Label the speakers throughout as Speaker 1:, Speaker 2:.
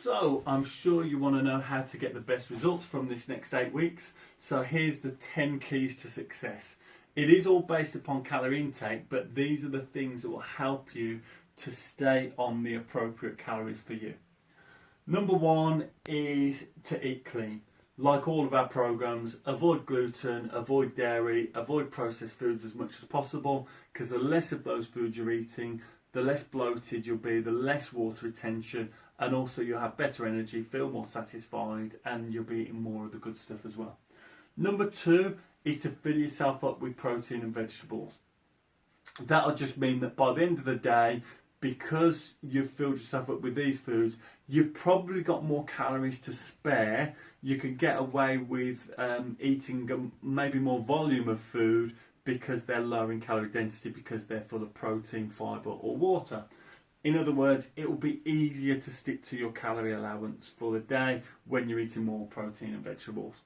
Speaker 1: So I'm sure you want to know how to get the best results from this next 8 weeks. So here's the 10 keys to success. It is all based upon calorie intake, but these are the things that will help you to stay on the appropriate calories for you. Number one is to eat clean. Like all of our programs, avoid gluten, avoid dairy, avoid processed foods as much as possible, because the less of those foods you're eating, the less bloated you'll be, the less water retention, and also you'll have better energy, feel more satisfied, and you'll be eating more of the good stuff as well. Number two is to fill yourself up with protein and vegetables. That'll just mean that by the end of the day, because you've filled yourself up with these foods, you've probably got more calories to spare. You can get away with eating maybe more volume of food because they're lower in calorie density, because they're full of protein, fibre or water. In other words, it will be easier to stick to your calorie allowance for the day when you're eating more protein and vegetables.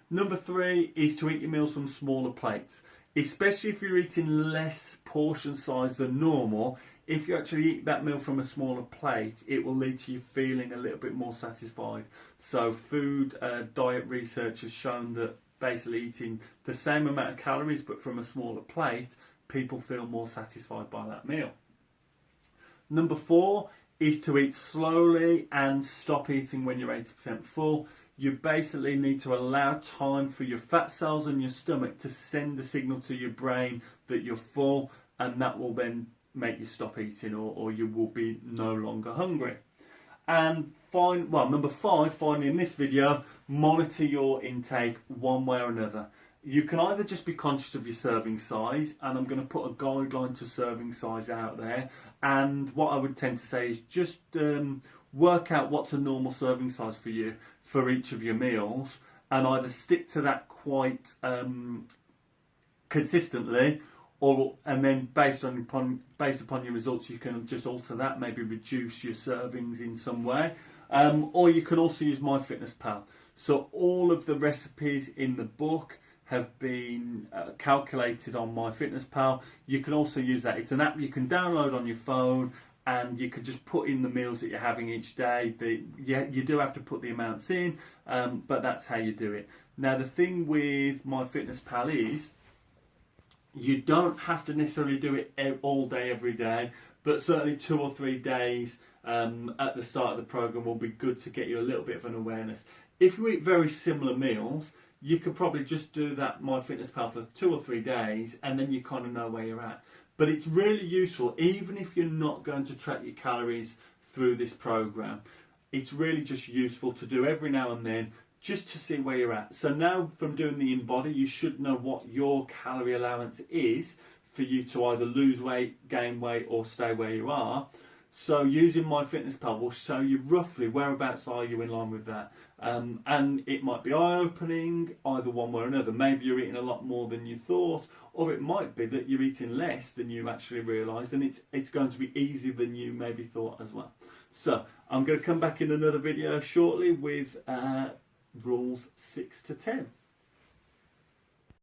Speaker 1: Number three is to eat your meals from smaller plates, especially if you're eating less portion size than normal. If you actually eat that meal from a smaller plate, it will lead to you feeling a little bit more satisfied. So food diet research has shown that basically eating the same amount of calories but from a smaller plate, people feel more satisfied by that meal. Number four is to eat slowly and stop eating when you're 80% full. You basically need to allow time for your fat cells in your stomach to send a signal to your brain that you're full, and that will then make you stop eating, or you will be no longer hungry. And number five, finally in this video, monitor your intake one way or another. You can either just be conscious of your serving size, and I'm going to put a guideline to serving size out there, and what I would tend to say is just work out what's a normal serving size for you for each of your meals, and either stick to that quite consistently, and then based upon your results, you can just alter that, maybe reduce your servings in some way, or you can also use MyFitnessPal. So all of the recipes in the book have been calculated on MyFitnessPal. You can also use that. It's an app you can download on your phone, and you can just put in the meals that you're having each day. You do have to put the amounts in, but that's how you do it. Now the thing with MyFitnessPal is, you don't have to necessarily do it all day, every day, but certainly 2 or 3 days at the start of the program will be good to get you a little bit of an awareness. If you eat very similar meals, you could probably just do that MyFitnessPal for 2 or 3 days, and then you kind of know where you're at. But it's really useful, even if you're not going to track your calories through this program. It's really just useful to do every now and then, just to see where you're at. So now from doing the InBody, you should know what your calorie allowance is for you to either lose weight, gain weight, or stay where you are. So using MyFitnessPal will show you roughly whereabouts are you in line with that. And it might be eye-opening either one way or another. Maybe you're eating a lot more than you thought, or it might be that you're eating less than you actually realised, and it's going to be easier than you maybe thought as well. So I'm going to come back in another video shortly with rules 6 to 10.